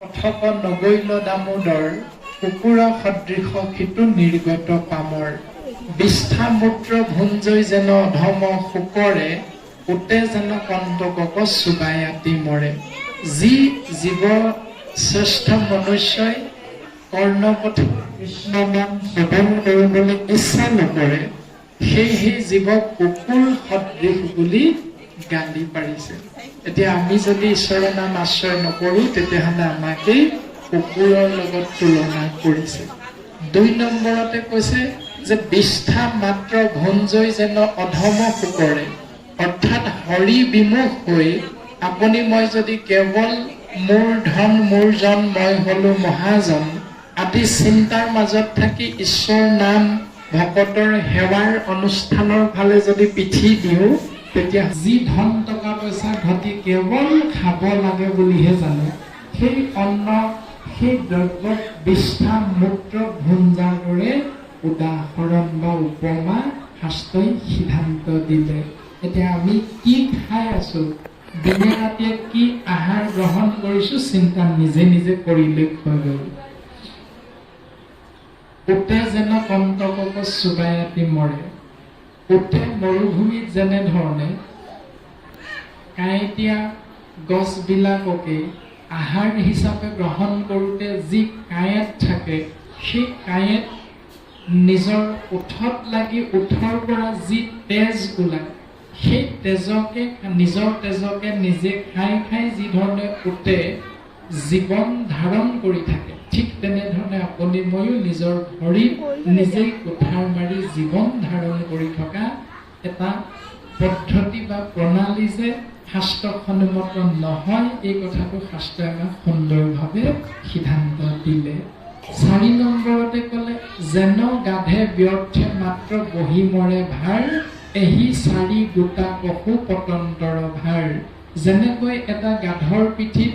কথক নগৈল দামোদৰ কুকুৰ সদৃশ সিটো নিৰ্গত পামৰ বিষ্ঠামূত্ৰ ভুঞ্জৈ যেন অধম শুকৰে উতে যেন কন্তকক চুবাই আতি মৰে। যি জীৱ শ্ৰেষ্ঠ মনুষ্যই কৰ্ণপথ কৃষ্ণনাম সেৱন কৰিবলৈ ইচ্ছা নকৰে সেই জীৱক কুকুৰ সদৃশ বুলি গালি পাৰিছে। এতিয়া আমি যদি ঈশ্বৰৰ নাম আশ্ৰয় নকৰো তেতিয়াহ'লে আমাকেই কুকুৰৰ লগত তুলনা কৰিছে। ২ নম্বৰতে কৈছে যে বিষ্ঠা মাত্ৰ ভুঞ্জৈ যেন অধম শুকৰে, অৰ্থাৎ হৰি বিমুখ হৈ আপুনি মই যদি কেৱল মোৰ ধন মোৰ জন মই হলো মহাজন আদি চিন্তাৰ মাজত থাকি ঈশ্বৰ নাম ভকতৰ সেৱাৰ অনুষ্ঠানৰ ফালে যদি পিঠি দিওঁ তেতিয়া যি ধন টকা পইচা ঘটি কেৱল খাব লাগে বুলিহে জানে সেই অন্ন সেই দ্ৰব্যত বিষ্ঠা মূত্ৰ ভুঞ্জাৰ দৰে উদাহৰণ বা উপমা শাস্ত্ৰই সিদ্ধান্ত দিলে। এতিয়া আমি কি খাই আছো, দিনে ৰাতিয়ে কি আহাৰ গ্ৰহণ কৰিছো চিন্তা নিজে নিজে কৰিলে হৈ গ'ল। উতে যেন কন্তকক চুবাই আতি মৰে। উতে মৰুভূমিত যেনেধৰণে কাঁইটীয়া গছবিলাককে আহাৰ হিচাপে গ্ৰহণ কৰোঁতে যি কাঁইট থাকে সেই কাঁইট নিজৰ ওঠত লাগি ওঠৰ পৰা যি তেজ ওলায় সেই তেজকে নিজৰ তেজকে নিজে খাই খাই যি ধৰণে উতে জীৱন ধাৰণ কৰি থাকে ঠিক তেনেধৰণে আপুনি ময়ো নিজৰ ভৰিত নিজেই কুঠাৰ মাৰি জীৱন ধাৰণ কৰি থকা এটা পদ্ধতি বা প্ৰণালী যে শাস্ত্ৰসন্মত নহয় এই কথাটো শাস্ত্ৰই আমাক সুন্দৰভাৱে সিদ্ধান্ত দিলে। ৪ নম্বৰতে ক'লে যেন গাধে ব্যৰ্থে মাত্ৰ বহি মৰে ভাৰ এহি চাৰি গোটা পশু পতন্তৰ ভাৰ। যেনেকৈ এটা গাধৰ পিঠিত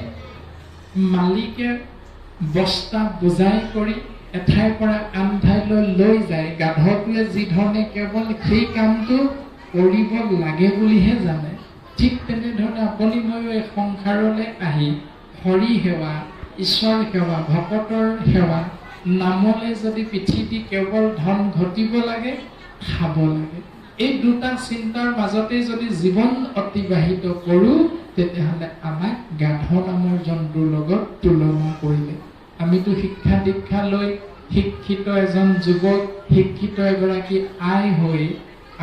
মালিকে বস্তা বোজাই কৰি এঠাইৰ পৰা আন ঠাইলৈ লৈ যায়, গাধটোৱে যি ধৰণে কেৱল সেই কামটো কৰিব লাগে বুলিহে জানে ঠিক তেনেধৰণে আপুনি মই এই সংসাৰলৈ আহি হৰি সেৱা ঈশ্বৰ সেৱা ভকতৰ সেৱা নামলৈ যদি পিঠি দি কেৱল ধন ঘটিব লাগে খাব লাগে এই দুটা চিন্তাৰ মাজতে যদি জীৱন অতিবাহিত কৰোঁ তেতিয়াহ'লে আমাক গাধ নামৰ জন্তুৰ লগত তুলনা কৰিলে। আমিতো শিক্ষা দীক্ষা লৈ শিক্ষিত এজন যুৱক শিক্ষিত এগৰাকী আই হৈ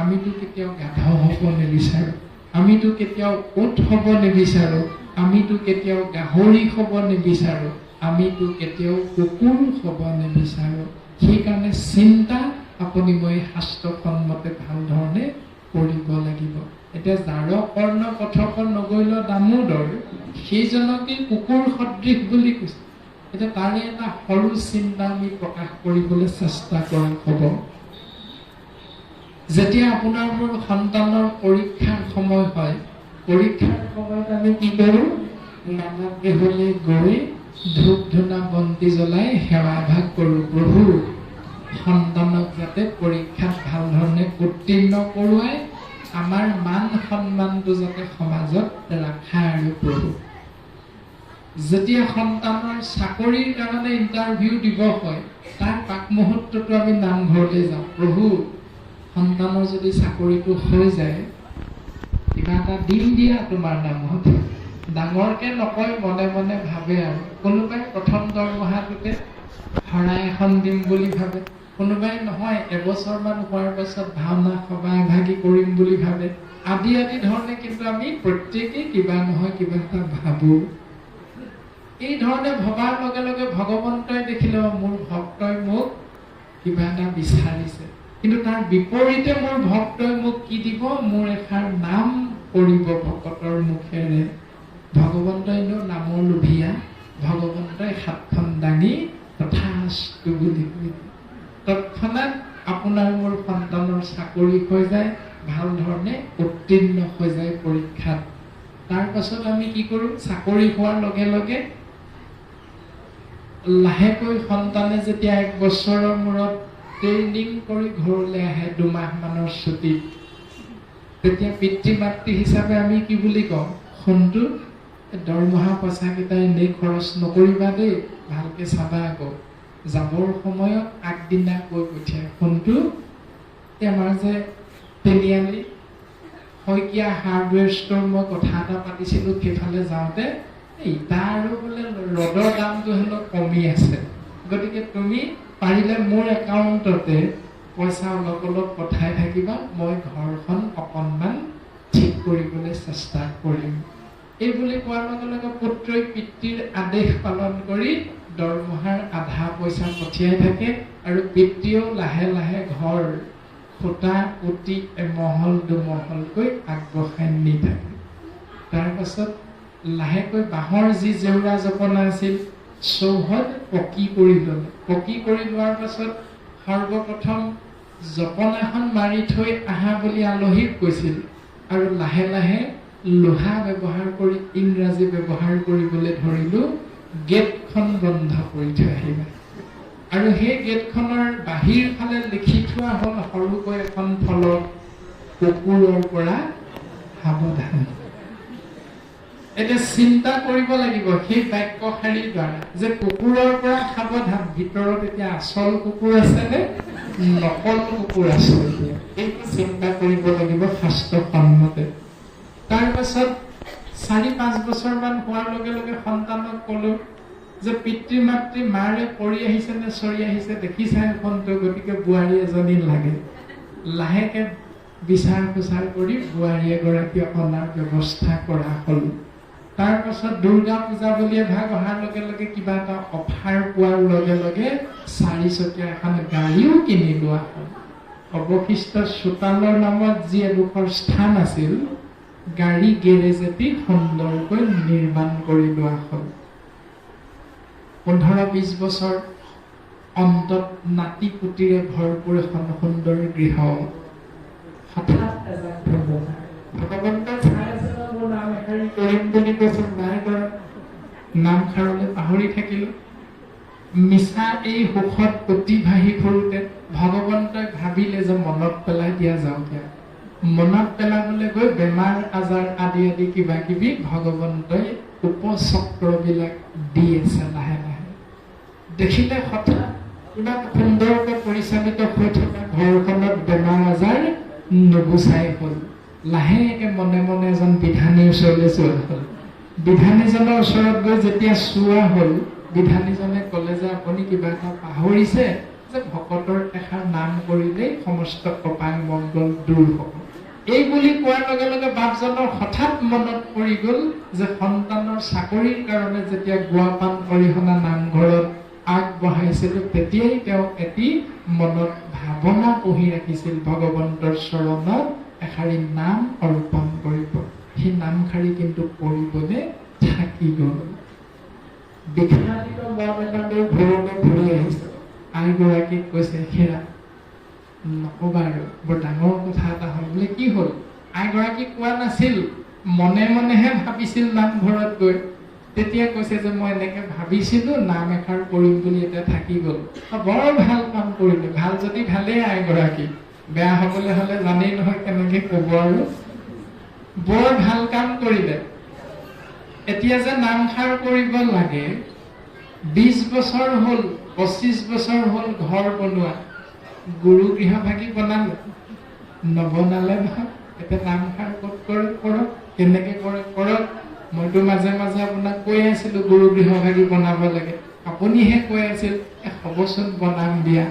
আমিতো কেতিয়াও গাধ হ'ব নিবিচাৰোঁ, আমিতো কেতিয়াও উট হ'ব নিবিচাৰোঁ, আমিতো কেতিয়াও গাহৰি হ'ব নিবিচাৰোঁ, আমিতো কেতিয়াও কুকুৰ হ'ব নিবিচাৰোঁ। সেইকাৰণে চিন্তা আপুনি মই শাস্ত্ৰসন্মতে ভাল ধৰণে কৰিব লাগিব। এতিয়া যাৰ কৰ্ণ কথক নগৈল দামোদৰ সেইজনকে কুকুৰ সদৃশ বুলি কৈছে। এতিয়া তাৰে এটা সৰু চিন্তা আমি প্ৰকাশ কৰিবলৈ চেষ্টা কৰা হ'ব। যেতিয়া আপোনাৰ মোৰ সন্তানৰ পৰীক্ষাৰ সময় হয়, পৰীক্ষাৰ সময়ত আমি কি কৰোঁ? নানা গৃহলৈ গৈ ধূপ ধূনা বন্তি জ্বলাই সেৱা ভাগ কৰোঁ। প্ৰভু সন্তানক যাতে পৰীক্ষাত ভাল ধৰণে উত্তীৰ্ণ কৰোৱাই আমাৰ মান সন্মানটো যাতে সমাজত ৰাখা আৰু প্ৰভু। যেতিয়া সন্তানৰ চাকৰিৰ কাৰণে ইণ্টাৰভিউ দিব হয় তাৰ পাক মুহূৰ্তটো আমি নামঘৰলৈ যাওঁ, প্ৰভু সন্তানৰ যদি চাকৰিটো হৈ যায় কিবা এটা দিম দিয়া তোমাৰ নামত। ডাঙৰকে নকয়, মনে মনে ভাবে আৰু কোনোবাই প্ৰথম দৰমহাটোতে শৰাই এখন দিম বুলি ভাবে, কোনোবাই নহয় এবছৰমান হোৱাৰ পাছত ভাওনা সভা এভাগি কৰিম বুলি ভাবে আদি আদি ধৰণে কিন্তু আমি প্ৰত্যেকেই কিবা নহয় কিবা এটা ভাবোঁ। এই ধৰণে ভবাৰ লগে লগে ভগৱন্তই দেখিলে মোৰ ভক্তই মোক কিবা এটা বিচাৰিছে, কিন্তু তাৰ বিপৰীতে মোৰ ভক্তই মোক কি দিব? মোৰ এষাৰ নাম কৰিব ভকতৰ মুখেৰে। ভগৱন্তই নামৰ লোভিয়া, ভগৱন্তই হাতখন দাঙি তথাস্তু বুলি কৈ তৎক্ষণাত আপোনাৰ মোৰ সন্তানৰ চাকৰি হৈ যায়, ভাল ধৰণে উত্তীৰ্ণ হৈ যায় পৰীক্ষাত। তাৰ পাছত আমি কি কৰোঁ? চাকৰি হোৱাৰ লগে লগে লাহেকৈ সন্তানে যেতিয়া 1 বছৰৰ মূৰত ট্ৰেইনিং কৰি ঘৰলৈ আহে 2 মাহমানৰ ছুটীত, তেতিয়া পিতৃ মাতৃ হিচাপে আমি কি বুলি কওঁ? সোণটো দৰমহা পইচাকেইটা এনেই খৰচ নকৰিবা দেই, ভালকে চাবা আকৌ। যাবৰ সময়ত আগদিনা কৈ পঠিয়াই ফোনটো, আমাৰ যে তেলিয়ালি শইকীয়া হাৰ্ডৱেৰ ষ্ট'ৰ মই কথা এটা পাতিছিলোঁ, সেইফালে যাওঁতে ইটা আৰু বোলে ৰডৰ দামটো হেনো কমি আছে, গতিকে তুমি পাৰিলে মোৰ একাউণ্টতে পইচা অলপ অলপ পঠাই থাকিবা, মই ঘৰখন অকণমান ঠিক কৰিবলৈ চেষ্টা কৰিম। এই বুলি কোৱাৰ লগে লগে পুত্ৰই পিতৃৰ আদেশ পালন কৰি দৰমহাৰ আধা পইচা পঠিয়াই থাকে, আৰু পিতৃয়েও লাহে লাহে ঘৰ খুটা পুতি এমহল দুমহলকৈ আগবঢ়াই নি থাকে। তাৰ পাছত লাহেকৈ বাঁহৰ যি জেউৰা জপনা আছিল চৌহদ পকী কৰি ল'লে। পকী কৰি লোৱাৰ পাছত সৰ্বপ্ৰথম জপনাখন মাৰি থৈ আহা বুলি আলহীক কৈছিল, আৰু লাহে লাহে লোহা ব্যৱহাৰ কৰি ইংৰাজী ব্যৱহাৰ কৰিবলৈ ধৰিলো, গেটখন বন্ধ কৰি থৈ আহিবা। আৰু সেই গেটখনৰ বাহিৰ ফালে লিখি থোৱা হ'ল সৰুকৈ এখন ফলক, কুকুৰৰ পৰা সাৱধান। এতিয়া চিন্তা কৰিব লাগিব সেই বাক্যশাৰীৰ দ্বাৰা যে কুকুৰৰ পৰা সাৱধান, ভিতৰত এতিয়া আচল কুকুৰ আছে নে নকল কুকুৰ আছে, এইটো চিন্তা কৰিব লাগিব শাস্ত্ৰসন্মতে। তাৰ পাছত 4-5 বছৰমান হোৱাৰ লগে লগে সন্তানক ক'লো যে পিতৃ মাতৃ মাৰে পৰি আহিছে নে চৰি আহিছে দেখিছা এখনটো, গতিকে বোৱাৰী এজনী লাগে। লাহেকে বিচাৰ খোচাৰ কৰি বোৱাৰী এগৰাকী অনাৰ ব্যৱস্থা কৰা হ'ল। তাৰ পাছত দুৰ্গা পূজা বুলি এভাগ অহাৰ লগে লগে কিবা এটা অফাৰ পোৱাৰ লগে লগে 4-চকীয়া এখন গাড়ীও কিনি লোৱা হ'ল। অৱশিষ্ট চোতালৰ নামত যি এডোখৰ স্থান আছিল, গাড়ী গেৰেজ এটি সুন্দৰকৈ নিৰ্মাণ কৰি লোৱা হ'ল। 15-20 বছৰ অন্তত নাতি পুতিৰে ভৰপূৰ এখন সুন্দৰ গৃহ। হঠাৎ ভগৱন্তই চাই আছে ন, মোৰ নাম এষাৰি কৰিম বুলি কৈছিল, নাই কৰা, নাম খাৰলৈ পাহৰি থাকিলো। মিছা এই সুখত অতিবাহী কৰোঁতে ভগৱন্তই ভাবিলে যে মনত পেলাই দিয়া যাওক। মনত পেলাবলৈ গৈ বেমাৰ আজাৰ আদি আদি কিবা কিবি ভগৱন্তই উপচক্ৰবিলাক দি আছে লাহে লাহে। দেখিলে হঠাৎ ইমান সুন্দৰকৈ পৰিচালিত হৈ থকা ঘৰখনত বেমাৰ আজাৰ নুগুচাই হ'ল। লাহেকে মনে মনে এজন বিধানীৰ ওচৰলৈ যোৱা হ'ল। বিধানীজনৰ ওচৰত গৈ যেতিয়া চোৱা হ'ল, বিধানীজনে ক'লে যে আপুনি কিবা এটা পাহৰিছে, যে ভকতৰ এষাৰ নাম কৰিলেই সমস্ত অপায় মংগল দূৰ হ'ব। এই বুলি কোৱাৰ লগে লগে বাপজনৰ হঠাৎ মনত পৰি গ'ল যে সন্তানৰ চাকৰিৰ কাৰণে যেতিয়া গুৱাপান অৰিহণা নামঘৰত আগবঢ়াইছিলো, তেতিয়াই তেওঁ এটি মনত ভাৱনা পঢ়ি ৰাখিছিল, ভগৱন্তৰ চৰণত এষাৰি নাম অৰ্পণ কৰিব। সেই নামশাৰী কিন্তু কৰিবলৈ থাকি গ'ল। বিখ্যাত মন এটা লৈ ঘৰলৈ ঘূৰি আহিছে। আইগৰাকীক কৈছে, হেৰা নকবা আৰু, বৰ ডাঙৰ কথা এটা হ'ল। বোলে কি হ'ল? আইগৰাকীক কোৱা নাছিল, মনে মনেহে ভাবিছিল নামঘৰত গৈ। তেতিয়া কৈছে যে মই এনেকে ভাবিছিলো নাম এষাৰ কৰিম বুলি, এতিয়া থাকি গ'ল। বৰ ভাল কাম কৰিলে। ভাল যদি ভালেই, আইগৰাকী বেয়া হবলৈ হলে জানেই নহয় কেনেকে কব আৰু। বৰ ভাল কাম কৰিলে। এতিয়া যে নামষাৰ কৰিব লাগে, 20 বছৰ হ'ল, 25 বছৰ হ'ল ঘৰ বনোৱা, গুৰু গৃহ ভাগি বনালে, নবনালে নহয়। এতিয়া নামষাৰ ক'ত কৰে কৰক, কেনেকে কৰে কৰক। মইতো মাজে মাজে আপোনাক কৈ আছিলো গুৰু গৃহ ভাগি বনাব লাগে, আপুনিহে কৈ আছিল হবচোন বনাম দিয়া,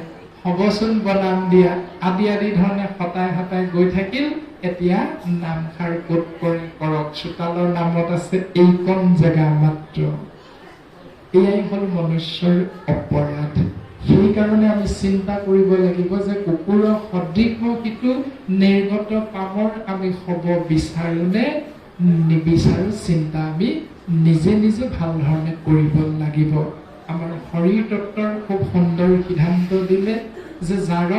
হবচোন বনাম দিয়া আদি আদি ধৰণে হতাই হতাই গৈ থাকিল। এতিয়া নামষাৰ ক'ত কৰে কৰক, চোতালৰ নামত আছে এইকণ জেগা মাত্ৰ। এয়াই হ'ল মনুষ্যৰ অপৰাধ। সেইকাৰণে আমি চিন্তা কৰিব লাগিব যে কুকুৰৰ সদৃশ সিটো নিৰ্গত পামৰ আমি হ'ব বিচাৰো নে নিবিচাৰো, চিন্তা আমি নিজে নিজে ভাল ধৰণে কৰিব লাগিব। আমাৰ শৰীৰ তত্ত্বৰ খুব সুন্দৰ সিদ্ধান্ত দিলে যে যাৰ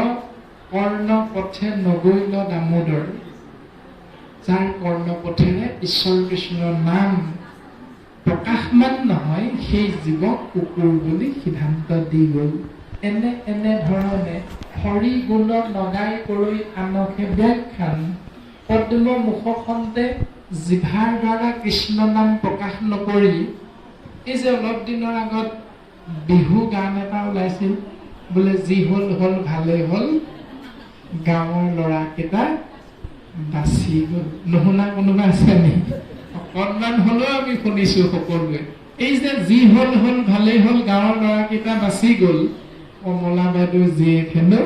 কৰ্ণ পথে নগৈল দামোদৰ, যাৰ কৰ্ণ পথেৰে ঈশ্বৰ কৃষ্ণৰ নাম প্ৰকাশমান নহয়, সেই জীৱক কুকুৰ বুলি সিদ্ধান্ত দি গ'ল। এনে ধৰণে হৰি গুণ নগাই কৰি আনকে ব্যাখ্যান, পদ্ম মুখখনতে জিভাৰ দ্বাৰা কৃষ্ণ নাম প্ৰকাশ নকৰি এই যে অলপ দিনৰ আগত বিহু গান এটা ওলাইছিল বোলে যি হ'ল হ'ল ভালেই হ'ল গাঁৱৰ ল'ৰাকেইটা বাচি গ'ল। নুশুনা কোনোবা আছে নেকি? অকণমান হ'লেও আমি শুনিছো সকলোৱে। এই যে যি হ'ল হ'ল ভালেই হ'ল গাঁৱৰ ল'ৰাকেইটা বাচি গ'ল, কমলা বাইদেউ জীয়েক হেনো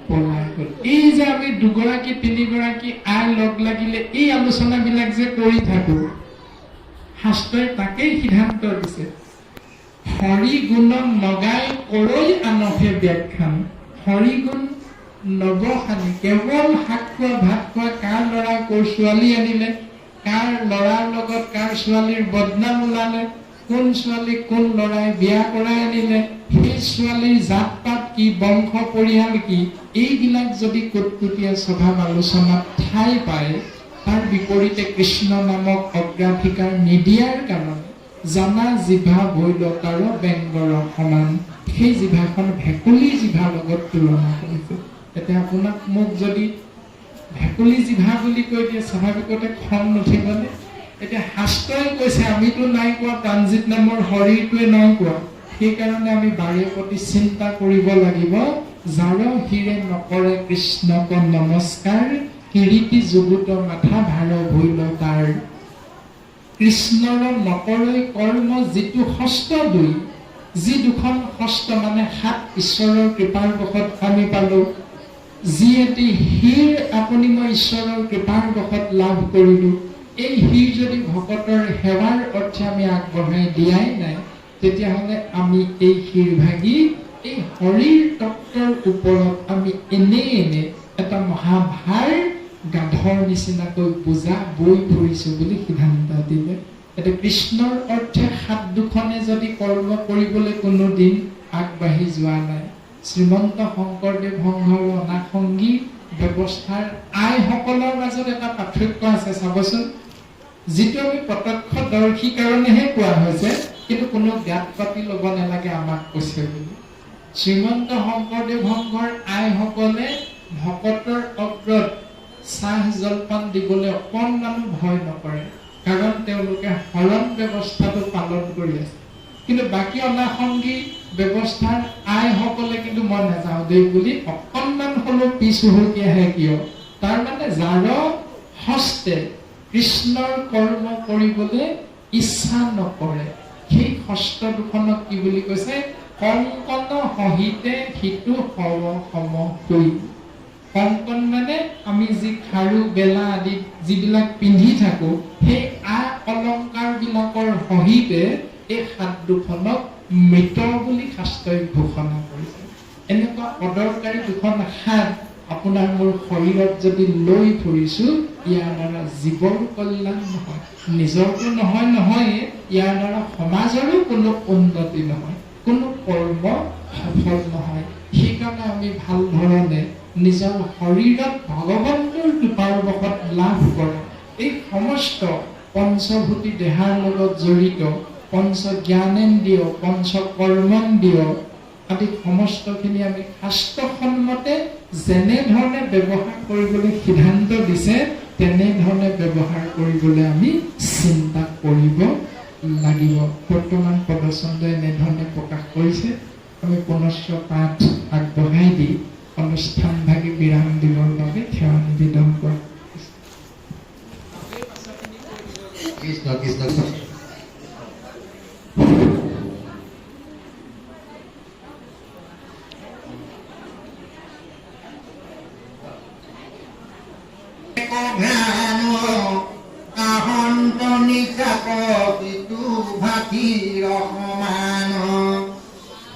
পলাই গ'ল। এই যে আমি দুগৰাকী তিনিগৰাকী আই লগ লাগিলে এই আলোচনাবিলাক যে কৰি থাকো, শাস্ত্ৰই তাকেই সিদ্ধান্ত দিছে, হৰি গুণ নগাই কৰৈ আনহে ব্যাখ্যান। হৰি গুণ নবসানি, কেৱল শাক খোৱা ভাত খোৱা কাৰ ল'ৰা কৰ ছোৱালী আনিলে, কাৰ ল'ৰাৰ লগত কাৰ ছোৱালীৰ বদনাম ওলালে, কোন ছোৱালী কোন ল'ৰাই বিয়া কৰাই আনিলে, সেই ছোৱালীৰ জাত পাত কি, বংশ পৰিয়াল কি, এইবিলাক যদি কুটকুটীয়া স্বভাৱ আলোচনাত ঠাই পায়, তাৰ বিপৰীতে কৃষ্ণ নামক অগ্ৰাধিকাৰ নিদিয়াৰ কাৰণে জানা জিভা বৈলতাৰ বেংগৰ সমান, সেই জিভাখন ভেকুলী জিভাৰ লগত তুলনা কৰিছে। এতিয়া আপোনাক মোক যদি ভেকুলী জিভা বুলি কৈ দিয়ে স্বাভাৱিকতে খং নুঠিবনে? এতিয়া শাস্ত্ৰই কৈছে, আমিতো নাই কোৱা, প্ৰাঞ্জিত নামৰ শৰীৰটোৱে নাই কোৱা। সেইকাৰণে আমি বাৰে প্ৰতি চিন্তা কৰিব লাগিব, যাৰ হিৰে নকৰে কৃষ্ণক নমস্কাৰ, কিৰীতি যুগুত মাথা ভাৰ ভৈল তাৰ। কৃষ্ণৰ নকৰে কৰ্ম যিটো হস্ত দুই, যি দুখন হস্ত মানে হাত ঈশ্বৰৰ কৃপাৰ বশত আমি পালো, যি এটি হীৰ আপুনি মই ঈশ্বৰৰ কৃপাৰ বশত লাভ কৰিলো, এই হীৰ যদি ভকতৰ সেৱাৰ অৰ্থে আমি আগবঢ়াই দিয়াই নাই, তেতিয়াহ'লে আমি এই হীৰ ভাগি এই হৰিৰ তত্বৰ ওপৰত আমি এনে এটা মহাভাৰ গাধৰ নিচিনাকৈ বোজা বৈ ফুৰিছো বুলি সিদ্ধান্ত দিলে। এতিয়া কৃষ্ণৰ অৰ্থে হাত দুখনে যদি কৰ্ম কৰিবলৈ কোনো দিন আগবাঢ়ি যোৱা নাই, শ্ৰীমন্ত শংকৰদেৱ সংঘৰ অনাসংগী ব্যৱস্থাৰ আইসকলৰ মাজত এটা পাৰ্থক্য আছে চাবচোন, যিটো আমি প্ৰত্যক্ষদৰ্শী কাৰণেহে কোৱা হৈছে, কিন্তু কোনো গাত পাতি ল'ব নালাগে আমাক কৈছে বুলি। শ্ৰীমন্ত শংকৰদেৱ সংঘৰ আইসকলে ভকতৰ অগ্ৰত চাহ জলপান দিবলৈ অকণমানো ভয় নকৰে, কাৰণ তেওঁলোকে হৰণ ব্যৱস্থাটো পালন কৰি আছে। কিন্তু বাকী অনাসংগী ব্যৱস্থাৰ আইসকলে কিন্তু মই নাযাওঁ দেই বুলি অকণমান হ'লেও পিছ হুহুকি আহে। কিয়? তাৰমানে যাৰ হস্তে কৃষ্ণৰ কৰ্ম কৰিবলৈ ইচ্ছা নকৰে, সেই হস্ত দুখনক কি বুলি কৈছে? কংকন সহিতে সিটো সম সম হৈ। কংকন মানে আমি যি খাৰু বেলা আদি যিবিলাক পিন্ধি থাকো, সেই অলংকাৰ বিলাকৰ সহিতে এই হাত দুখনক মৃত বুলি শাস্ত্ৰই ঘোষণা কৰিছে। এনেকুৱা অদৰকাৰী দুখন হাত আপোনাৰ মোৰ শৰীৰত যদি লৈ ফুৰিছো, ইয়াৰ দ্বাৰা জীৱৰ কল্যাণ নহয়, নিজৰটো নহয়, ইয়াৰ দ্বাৰা সমাজৰো কোনো উন্নতি নহয়, কোনো কৰ্ম সফল নহয়। সেইকাৰণে আমি ভাল ধৰণে নিজৰ শৰীৰত ভগৱন্তৰ কৃপাৰ বশত লাভ কৰা এই সমস্ত পঞ্চভূতি দেহাৰ লগত জড়িত পঞ্চ জ্ঞানেন্দ্ৰিয়, পঞ্চ কৰ্মেন্দ্ৰিয় আদি সমস্তখিনি আমি শাস্ত্ৰসন্মতে যেনেধৰণে ব্যৱহাৰ কৰিবলৈ সিদ্ধান্ত দিছে, তেনেধৰণে ব্যৱহাৰ কৰিবলৈ আমি চিন্তা কৰিব লাগিব। বৰ্তমান পদচন্দই এনেধৰণে প্ৰকাশ কৰিছে। আমি পুনশ্চ পাঠ আগবঢ়াই দি অনুষ্ঠান ভাগি বিৰাম দিবৰ বাবে সেৱা নিবেদন কৰা। কৃষ্ণ কৃষ্ণ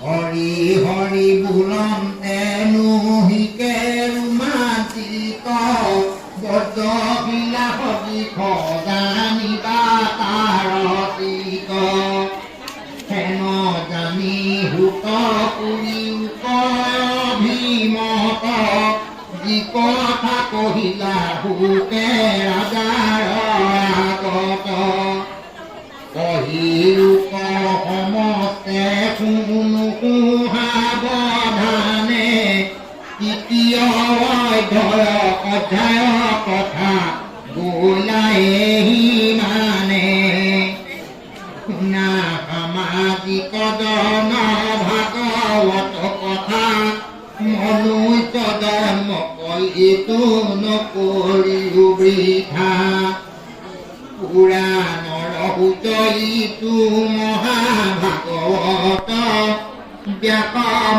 হৰি হৰি বুলন্তে নুহিকে ৰোমাঞ্চিত বদ্ধ বিলাসী খজানিবা তাৰতীত হেন জানি হুত পুৰি ভীমত যি কথা কহিলা হুকে ৰাজাৰ আগত কহিৰূপ সমস্তে শুনো সাৱধানে তৃতীয় অধ্যায় কথা বোলাই ভাগৱত কথা মনুষ্য জন্ম এইটো নকৰিও বৃথা পুৰাণৰ সুতইটো মহাভাগৱত ব্যাস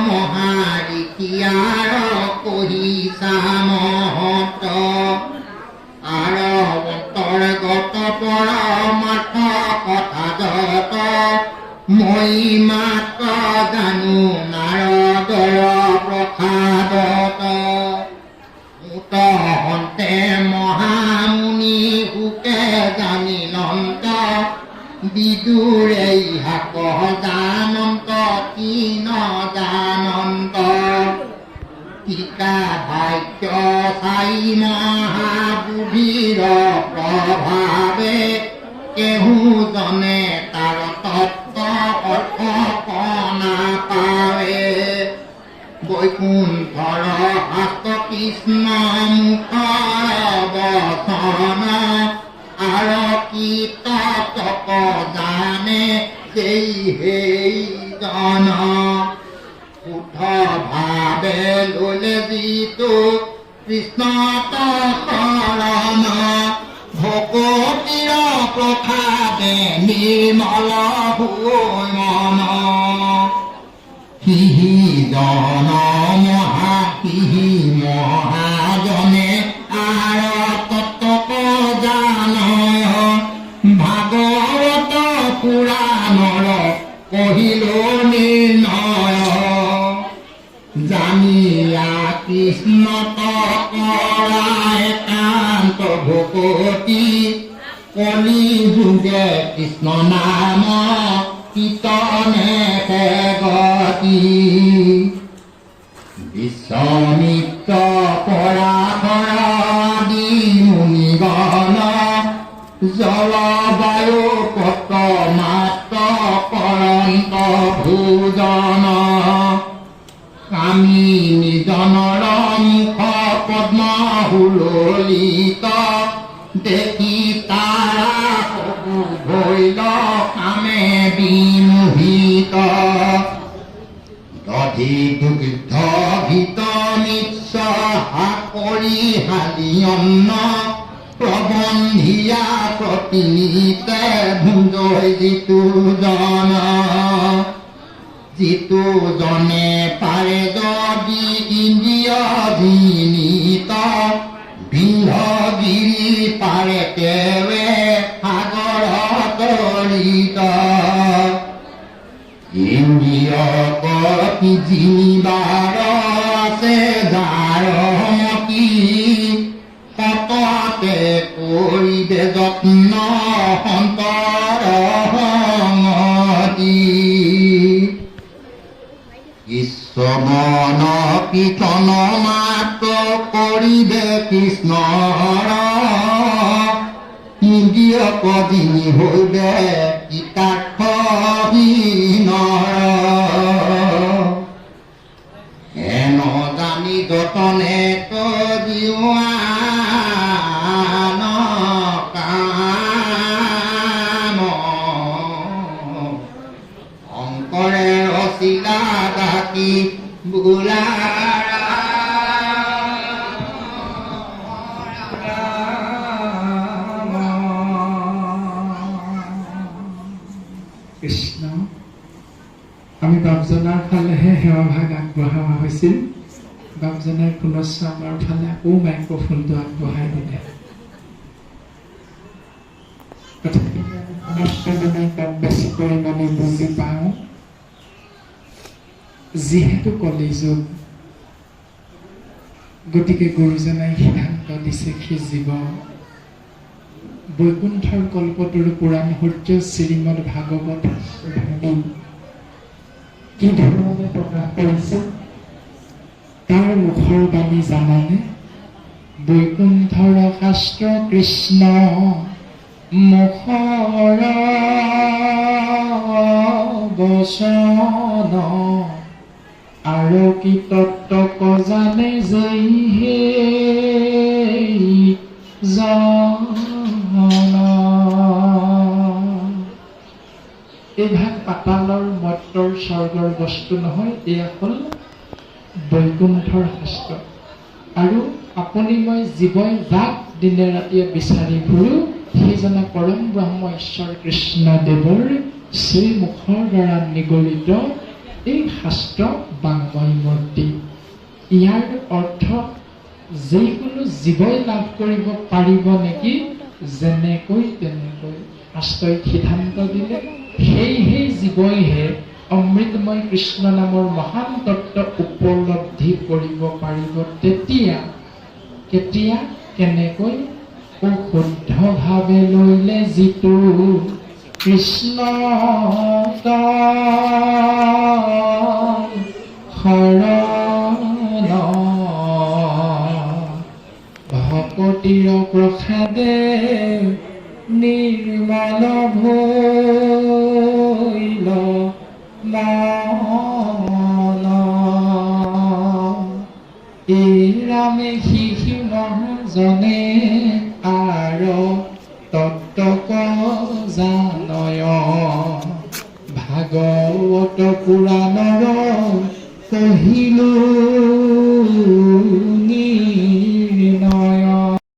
মহাৰিষিয়াৰ কহিছা মহত আৰ অন্তৰ্গত পৰমাৰ্থ কথা যত মই মাত্ৰ জানো নাৰদৰ প্ৰসাদত উতহন্তে মহামুনি সুকে জানিলন্ত বিদুৰে ইহাক জানন্ত কি নজানন্ত টিকা ভাগ্য চাই মহাবুদ্ধিৰ প্ৰভাৱে কেহু জনে তাৰ তত্ত্ব অৰ্থ নাপাৱে বৈকুণ্ঠৰ শাস্ত্ৰ কৃষ্ণ মুখৰ বচন আৰ কি তত্ত্ব জানে সেই জন শুদ্ধ ভাৱে ললে যিটো কৃষ্ণ তৰণ ভকতিৰ প্ৰসাদে নিৰ্মল হৈ মন হিহি জন হিহি মহাজনে আৰ তত্ত্ব জানয় ভাগৱত পুৰাণৰ কহিল নিৰ্ণয় জানিয়া কৃষ্ণ কৰা একান্ত ভকতি কলি যুগে কৃষ্ণ নাম কীৰ্তনে গতি বিশ্বমিত্ৰ পৰাশৰ আদি মুনিগণ জলবায়ু পত্ৰ মাত্ৰ কৰন্ত ভোজন আমি নিজনৰ মুখ পদ্ম সুললিত দেখি তাৰা ভৈল কামে বিমোহিত দধি দুগ্ধ ঘিত নিশ্চ কৰি হালি অন্ন প্ৰবন্ধিয়া প্ৰতিনিতে ভুঞ্জয় যিটো জনে পাৰে যদি ইন্দ্ৰিয় জিনিত বিন্ধগিৰি পাৰে তেৱে সাগৰ তৰিত ইন্দ্ৰিয় গতি জিনিবাৰ আছে যাৰ মতি সততে কৰিবে যত্ন সন্তৰ সংগতি ঈশ্বমন কীৰ্তন মাত্ৰ কৰিবে কৃষ্ণৰ ইন্দ্ৰিয় কদিনী হৈবে কৃতাৰ্থহীনৰ হেন জানি যতনে জীৱান কাম শংকৰে ৰচিলা ডাকি বোলা কৃষ্ণ আমি বাপজনাৰ ফালেহে সেৱাভাগ আগবঢ়োৱা হৈছিল বাপজনাই পুনশ্চ আমাৰ ফালে আকৌ মাইক্ৰফোনটো আগবঢ়াই দিলে তথাপি তাত বেছি পৰিমাণে বুজি পাওঁ যিহেতু কলিযুগ গতিকে গুৰুজনাই সিদ্ধান্ত দিছে সেই জীৱ বৈকুণ্ঠৰ কল্পতৰু পুৰাণ সূৰ্য শ্ৰীমদ ভাগৱত কি ধৰণে প্ৰকাশ কৰিছে তাৰ মুখৰ বাণী জানানে বৈকুণ্ঠৰ শাস্ত্ৰ কৃষ্ণ মুখৰ বচন আৰু কি তত্ত্ব জানে যেই হে জন এই ভাগ পাতালৰ মৰ্ত্যৰ স্বৰ্গৰ বস্তু নহয়, এয়া হ'ল বৈকুণ্ঠৰ শাস্ত্ৰ। আৰু আপুনি মই জীৱই যাক দিনে ৰাতিয়ে বিচাৰি ফুৰো, সেইজনা পৰম ব্ৰহ্ম ঈশ্বৰ কৃষ্ণদেৱৰ শ্ৰীমুখৰ দ্বাৰা নিগৰিত এই শাস্ত্ৰ বাংময় মূৰ্তি। ইয়াৰ অৰ্থ যিকোনো জীৱই লাভ কৰিব পাৰিব নেকি? যেনেকৈ তেনেকৈ শাস্ত্ৰই সিদ্ধান্ত দিলে সেই জীৱইহে অমৃতময় কৃষ্ণ নামৰ মহান তত্ত্ব উপলব্ধি কৰিব পাৰিব। তেতিয়া কেতিয়া কেনেকৈ? শুদ্ধভাৱে লৈলে যিটো কৃষ্ণ শৰণ ভকতিৰ প্ৰসাদে নিৰ্মল ভৈল মন। এই ৰামে শিশু মহাজনে আৰু তত্ত্বক জানয়। ভাগৱত পুৰাণৰ কহিলো